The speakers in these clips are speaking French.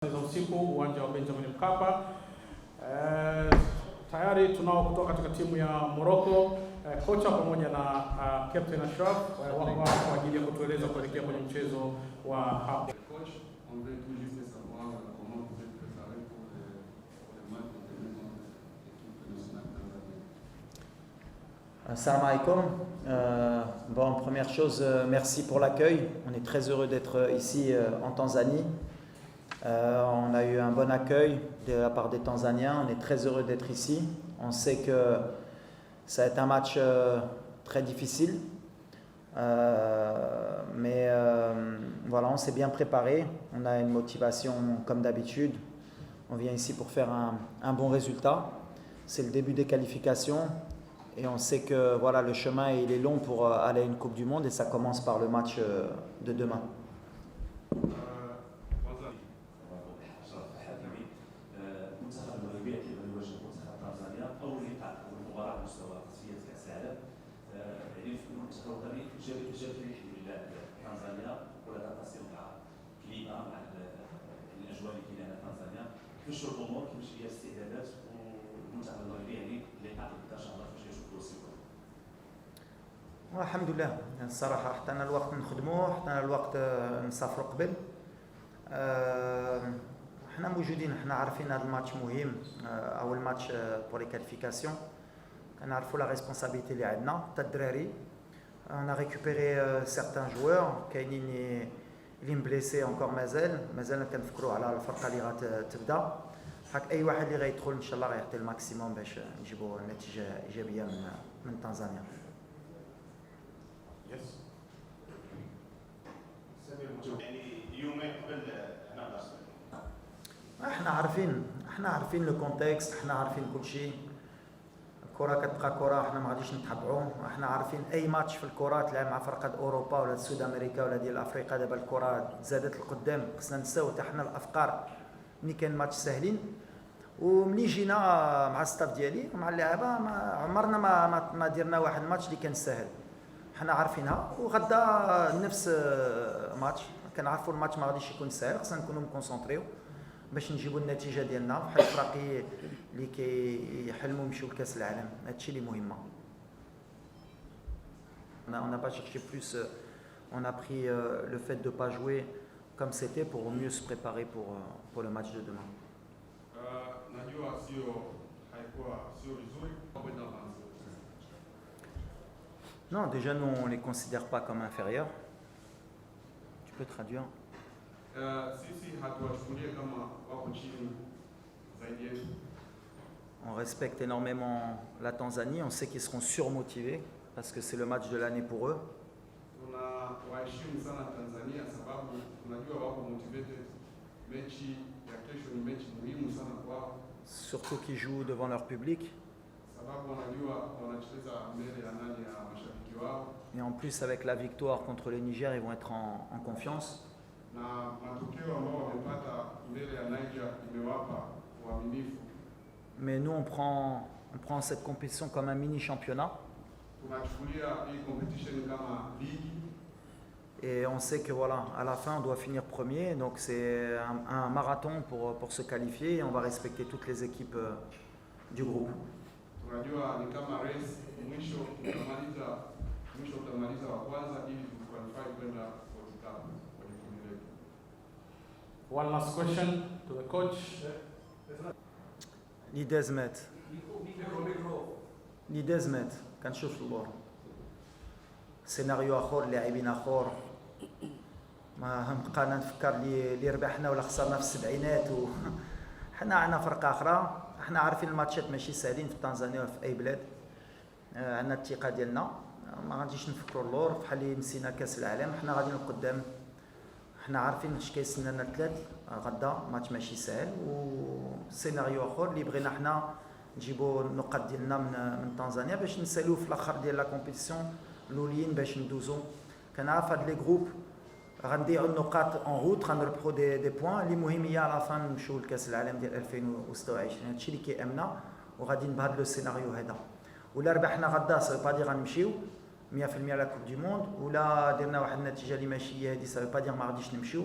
za usiku uwanja wa Benjamin Mkapa. Tayari tunao kutoka katika timu ya Morocco kocha pamoja na Captain Ashraf wako kwa ajili ya kutueleza kuelekea kwenye mchezo wa hapa. Salam alaikum. Bon, première chose, merci pour l'accueil. On est très heureux d'être ici en Tanzanie. On a eu un bon accueil de la part des Tanzaniens. On est très heureux d'être ici. On sait que ça va être un match très difficile. Mais voilà, on s'est bien préparé. On a une motivation comme d'habitude. On vient ici pour faire un bon résultat. C'est le début des qualifications. Et on sait que voilà, le chemin il est long pour aller à une Coupe du Monde et ça commence par le match de demain. الحمد لله الصراحة حطينا الوقت نخدموه حطينا الوقت نسافروا قبل احنا موجودين احنا عارفين هذا الماتش مهم اول ماتش بور لي كاليفيكاسيون كنعرفوا لا ريسبونسابيلتي اللي عندنا حتى الدراري on a récupéré certains joueurs كاينين اللي مبليسي انكور مازال كنفكروا على الفرقه اللي غتبدا حق اي واحد اللي غيدخل ان شاء الله غيعطي الماكسيموم باش نجيبوا نتيجه ايجابيه من تنزانيا. احنا عارفين لو كونتكست احنا عارفين كل شيء الكره كتبقى كره احنا ما غاديش نتبعوا احنا عارفين اي ماتش في الكره تلعب مع فرقه اوروبا ولا سود امريكا ولا ديال افريقيا دابا الكره زادت لقدام خصنا نساو حتى حنا الافكار ملي كاين ماتش ساهلين وملي جينا مع الستاف ديالي ومع اللعابه عمرنا ما درنا واحد الماتش اللي كان ساهل حنا عارفينها وغدا نفس ماتش كنعرفوا الماتش ما غاديش يكون ساهل خصنا نكونوا مكونسونطريو باش نجيبوا النتيجه ديالنا بحال الفراقي اللي كيحلموا يمشيو لكاس العالم هادشي اللي مهمه. On n'a pas cherché plus, on a pris le fait de pas jouer comme c'était pour mieux se préparer pour le match de demain. Non, déjà nous on les considère pas comme inférieurs. Tu peux traduire? On respecte énormément la Tanzanie, on sait qu'ils seront surmotivés parce que c'est le match de l'année pour eux. Surtout qu'ils jouent devant leur public. Et en plus avec la victoire contre le Niger, ils vont être en confiance. Mais nous on prend cette compétition comme un mini championnat. Et on sait que voilà, à la fin on doit finir premier, donc c'est un marathon pour se qualifier et on va respecter toutes les équipes du groupe. One last question to the coach. لي دازمات كنشوف اللور سيناريو اخر لاعبين اخر ما بقانا نفكر اللي ربحنا ولا خسرنا في السبعينات حنا عندنا فرقه اخرى حنا عارفين الماتشات ماشي ساهلين في تنزانيا ولا في اي بلاد عندنا الثقه ديالنا ما غاديش نفكروا اللور بحال اللي نسينا كاس العالم حنا غاديين لقدام حنا عارفين اش كيسنانا الثلاث غدا ماتش ماشي ساهل وسيناريو اخر اللي بغينا حنا نجيبوا النقاط ديالنا من تنزانيا باش نساليو في الاخر ديال لا كومبيتيسيون الاولين باش ندوزو كنعرف هاد لي جروب غنديعوا النقاط اون روت غنربحوا دي بوين اللي مهم هي على فان نمشيو لكاس العالم ديال 2026 هادشي اللي كيامنا وغاديين بهذا لو سيناريو هذا ولا ربحنا غدا سا با دي غنمشيو 100% لا كوب دو موند ولا درنا واحد النتيجه اللي ماشي هي هذه سا با دير ما غاديش نمشيو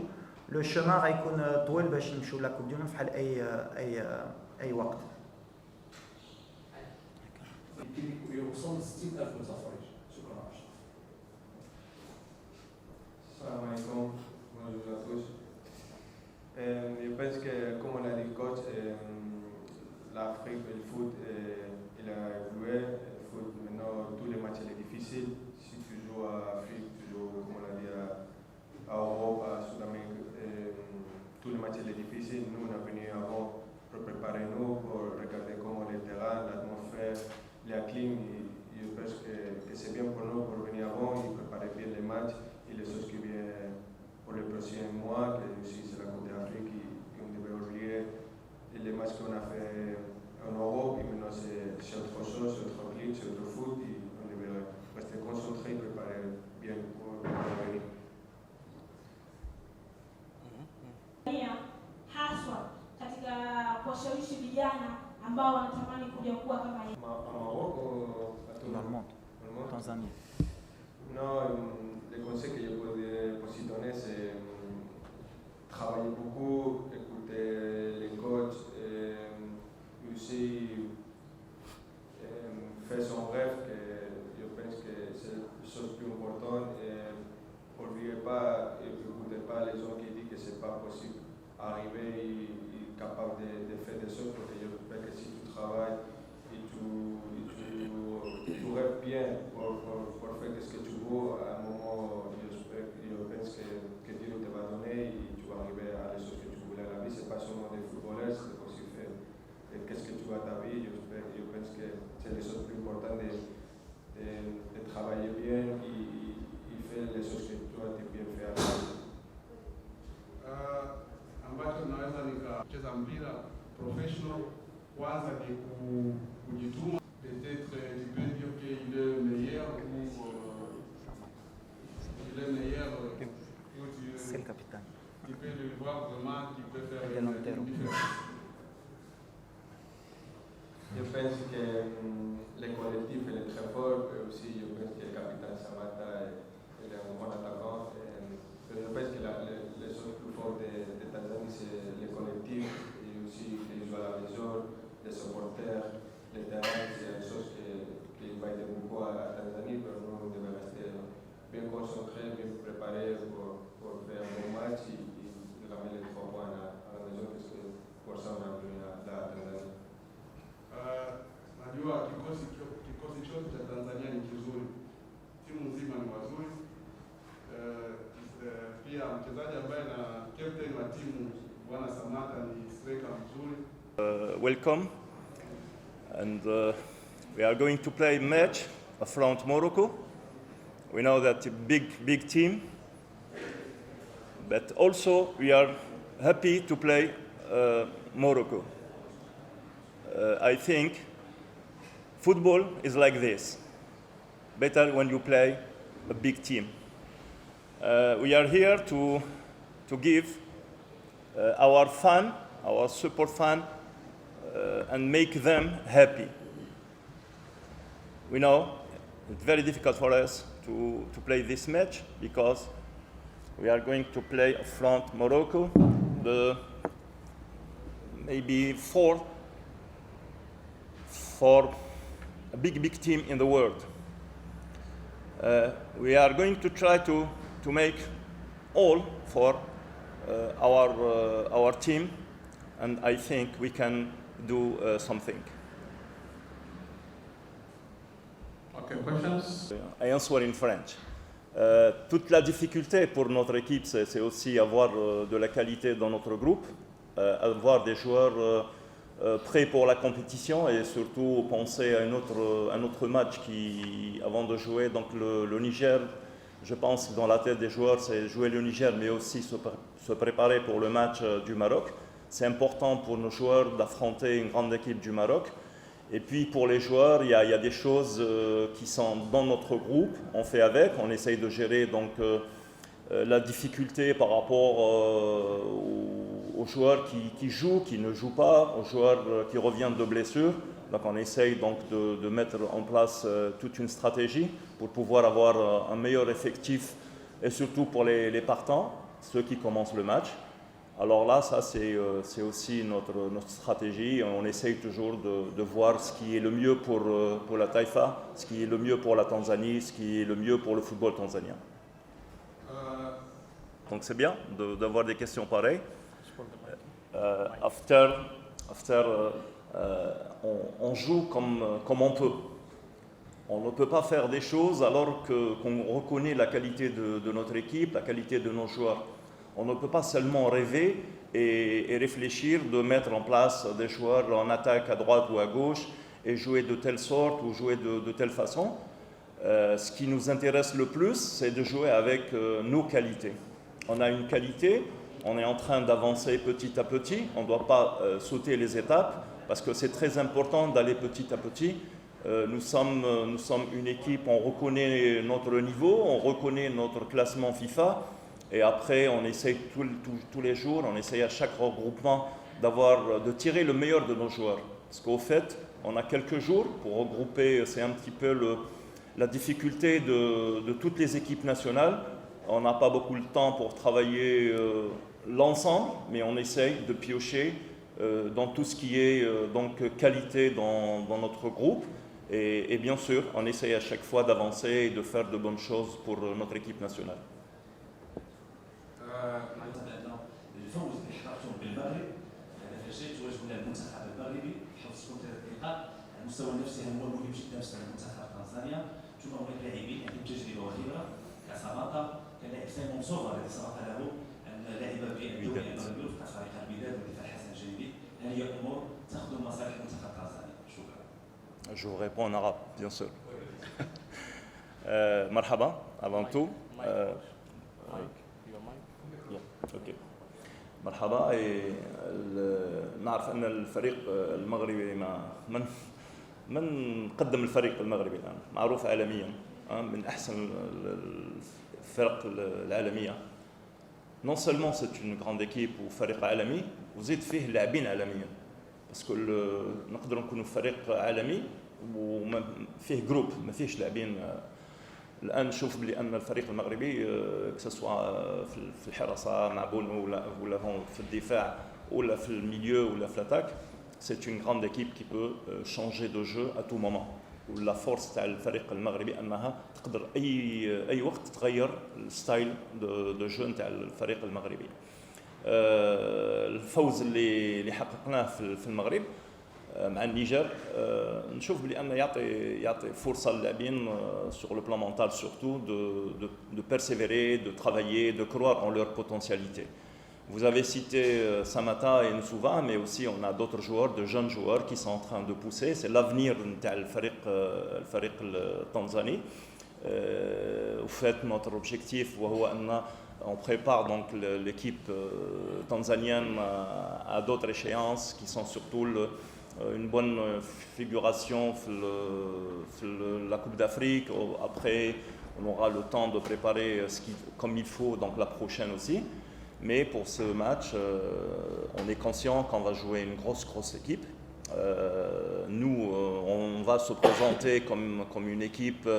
لو شومان غيكون طويل باش نمشيو لا كوب دي موند بحال اي وقت. يوصل 60,000 متفرج. شكرا. Salam alaikum, bonjour à tous. Je pense que, comme on a dit, coach, l'Afrique, le foot, il a évolué. Le foot, maintenant, tous les matchs, sont difficiles. Si tu joues à Afrique, tu joues, comme on a dit, à Europe, à Sud-Amérique, tous les matchs, sont difficiles. Nous, on a venu avant pour préparer nous, pour regarder comment le terrain, l'atmosphère, la clim. Je pense que c'est bien pour nous pour venir avant et préparer bien les matchs et les choses qui viennent pour les prochains mois, que aussi c'est la Coupe d'Afrique et on devait oublier les matchs qu'on a fait en Europe et maintenant c'est autre chose, c'est autre clim, c'est autre foot et on devait rester concentré et préparer bien pour venir. Haswa katika kuwashawishi vijana ambao wanatamani kuja kuwa kama yeye. Maroc ou Dans le monde, Tanzanie. Non, les conseils que je peux donner, c'est travailler beaucoup, écouter les coachs, et aussi faire son rêve, que je pense que c'est la chose plus importante. N'oubliez pas, écoutez pas les gens qui disent que c'est pas possible d'arriver et capable de faire des choses, parce que je pense que si tu travailles et tu rêves bien pour faire ce que tu veux, à un moment, je pense que Dieu te va donner et tu vas arriver à les choses que tu voulais à la vie. Ce n'est pas seulement des footballeurs, c'est aussi faire qu'est-ce que tu veux à ta vie. Je pense que c'est les choses plus importantes de travailler bien et faire les choses que tu dois bien faire à la vie. Ambacho naweza nikacheza mpira professional, kwanza ni kujituma. Peut-être tu peux dire qu'il est meilleur ou il est meilleur. C'est le capitaine. Tu peux le voir vraiment qui peut faire Il est l'enterre. une différence. Je pense que le collectif est très fort, et aussi je pense que le capitaine Samata est un bon attaquant. Je pense que les choses plus fortes de Tanzanie, c'est le collectif, et aussi les joueurs à la maison, les supporters, le terrain, c'est une chose qui va aider beaucoup à Tanzanie, mais nous on devons rester bien concentrés, bien préparés pour faire un bon match et ramener les 3 points à la maison, parce que pour ça on a venu à Tanzanie. Najua kikosi chote cha Tanzania ni kizuri, timu nzima ni wazuri. Pia mchezaji ambaye na captain wa timu Bwana Samata ni striker mzuri. Welcome, and we are going to play a match front Morocco. We know that a big team, but also we are happy to play Morocco. I think football is like this, better when you play a big team. We are here to give our fan, our support fan, and make them happy. We know it's very difficult for us to play this match because we are going to play front Morocco, maybe for a big team in the world. We are going to try to make all for our team, and I think we can do something. Okay, questions? I answer in French. Toute la difficulté pour notre équipe, c'est aussi avoir de la qualité dans notre groupe, avoir des joueurs prêts pour la compétition et surtout penser à un autre match avant de jouer. Donc le Niger, je pense que dans la tête des joueurs, c'est jouer le Niger, mais aussi se préparer pour le match du Maroc. C'est important pour nos joueurs d'affronter une grande équipe du Maroc. Et puis pour les joueurs, il y a des choses qui sont dans notre groupe, on fait avec, on essaye de gérer donc, la difficulté par rapport aux joueurs qui jouent, qui ne jouent pas, aux joueurs qui reviennent de blessures. Donc on essaye donc de mettre en place toute une stratégie pour pouvoir avoir un meilleur effectif et surtout pour les partants. ceux qui commencent le match. Alors là, ça c'est aussi notre stratégie. On essaye toujours de voir ce qui est le mieux pour la Taïfa, ce qui est le mieux pour la Tanzanie, ce qui est le mieux pour le football tanzanien. Donc c'est bien d'avoir des questions pareilles. On joue comme on peut. On ne peut pas faire des choses alors qu'on reconnaît la qualité de notre équipe, la qualité de nos joueurs. On ne peut pas seulement rêver et réfléchir de mettre en place des joueurs en attaque à droite ou à gauche et jouer de telle sorte ou jouer de telle façon. Ce qui nous intéresse le plus, c'est de jouer avec nos qualités. On a une qualité, on est en train d'avancer petit à petit, on ne doit pas sauter les étapes parce que c'est très important d'aller petit à petit. Nous sommes une équipe, on reconnaît notre niveau, on reconnaît notre classement FIFA et après on essaye tous les jours, on essaye à chaque regroupement de tirer le meilleur de nos joueurs. Parce qu'au fait, on a quelques jours pour regrouper, c'est un petit peu la difficulté de toutes les équipes nationales. On n'a pas beaucoup de temps pour travailler l'ensemble, mais on essaye de piocher dans tout ce qui est donc qualité dans notre groupe. Et bien sûr, on essaye à chaque fois d'avancer et de faire de bonnes choses pour notre équipe nationale. الفوز اللي حققته بالمغرب هذا فشل توجهوا للمنتخب المغربي حفظ كل الثقه المستوى النفسي هو مهم جدا بالنسبه لمنتخب تنزانيا ثم هناك لاعبين عندهم تجربه وخبره كساماتا كلاعب سيمون سوفر الذي سبق له ان لعب في الدوري المغربي وفق فريق الوداد والدفاع حسن الجنيبي هل هي امور تخدم مصالح منتخب تنزانيا؟ شكرا. Je vous réponds en arabe, bien sûr. Marhaba, avant tout. اوكي مرحبا. نعرف ان الفريق المغربي من قدم الفريق المغربي الان معروف عالميا من احسن الفرق العالميه. Non seulement c'est une grande équipe وفريق عالمي وزيد فيه لاعبين عالميين باسكو نقدروا نكونوا فريق عالمي وفيه جروب ما فيهش لاعبين. الان نشوف بلي ان الفريق المغربي كسوا في الحراسه مع بونو ولا في الدفاع ولا في الميليو ولا في لاتاك c'est une grande équipe qui peut changer de jeu à tout moment. ولا فورس تاع الفريق المغربي انها تقدر اي وقت تغير الستايل دو جو نتاع الفريق المغربي. الفوز اللي حققناه في المغرب مع النيجر نشوف بلي انه يعطي فرصه للاعبين sur le plan mental surtout de persévérer, de travailler, de croire en leur potentialité. Vous avez cité Samata et Nsouva, mais aussi on a d'autres joueurs, de jeunes joueurs qui sont en train de pousser. C'est l'avenir de الفريق التنزاني. Au fait, notre objectif, on prépare donc l'équipe tanzanienne à d'autres échéances qui sont surtout une bonne figuration la Coupe d'Afrique. Après, on aura le temps de préparer comme il faut, donc la prochaine aussi. Mais pour ce match, on est conscient qu'on va jouer une grosse équipe. Nous, on va se présenter comme une équipe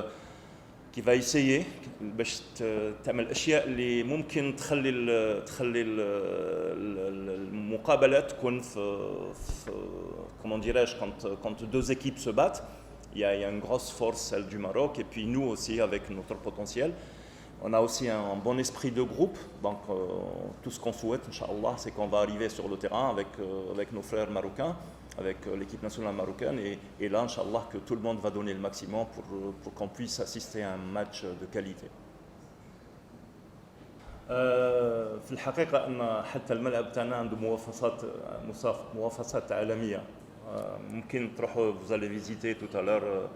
qui va essayer باش تعمل الاشياء اللي ممكن تخلي المقابله تكون في comment dirais-je quand deux équipes se battent, il y a une grosse force, celle du Maroc, et puis nous aussi avec notre potentiel. On a aussi un bon esprit de groupe, donc tout ce qu'on souhaite, Inch'Allah, c'est qu'on va arriver sur le terrain avec nos frères marocains, avec l'équipe nationale marocaine, et là, Inch'Allah, que tout le monde va donner le maximum pour qu'on puisse assister à un match de qualité. في الحقيقة أن حتى الملعب تاعنا عنده مواصفات عالمية. ممكن تروحوا, vous allez visiter tout à l'heure,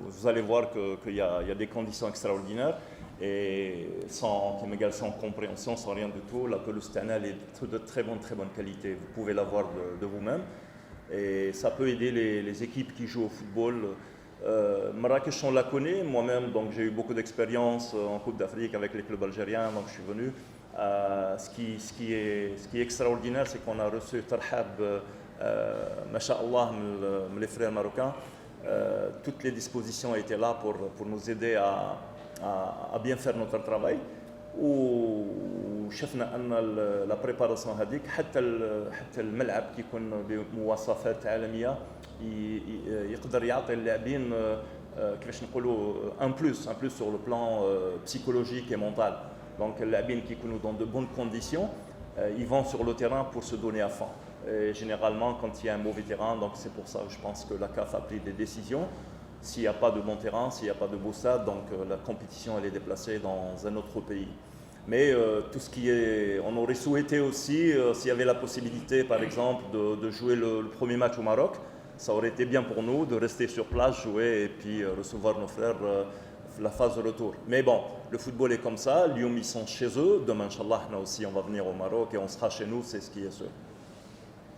vous allez voir qu'il y a des conditions extraordinaires. Et sans compréhension, sans rien du tout, la pelouse tannale est de très bonne qualité. Vous pouvez la voir de vous-même. Et ça peut aider les équipes qui jouent au football. Marrakech, on la connaît. Moi-même, donc j'ai eu beaucoup d'expérience en Coupe d'Afrique avec les clubs algériens, donc je suis venu. Ce qui est extraordinaire, c'est qu'on a reçu Tarhab, Masha'Allah, les frères marocains. Toutes les dispositions étaient là pour nous aider à bien faire notre travail. وشفنا ان لا بريباراسيون هذيك حتى الملعب كيكون بمواصفات عالميه يقدر يعطي اللاعبين كيفاش نقولوا ان بلوس سور لو بلان psychologique et mental. Donc les لاعبين qui sont dans de bonnes conditions, ils vont sur le terrain pour se donner à fond. Et généralement quand il y a un mauvais terrain, donc c'est pour ça que je pense que la CAF a pris des décisions. S'il n'y a pas de bon terrain, s'il n'y a pas de beau stade, donc la compétition elle est déplacée dans un autre pays. Mais tout ce qui est, on aurait souhaité aussi, s'il y avait la possibilité par exemple de jouer le premier match au Maroc, ça aurait été bien pour nous de rester sur place, jouer et puis recevoir nos frères la phase de retour. Mais bon, le football est comme ça, Lyon ils sont chez eux, demain Inch'Allah, nous aussi on va venir au Maroc et on sera chez nous, c'est ce qui est sûr.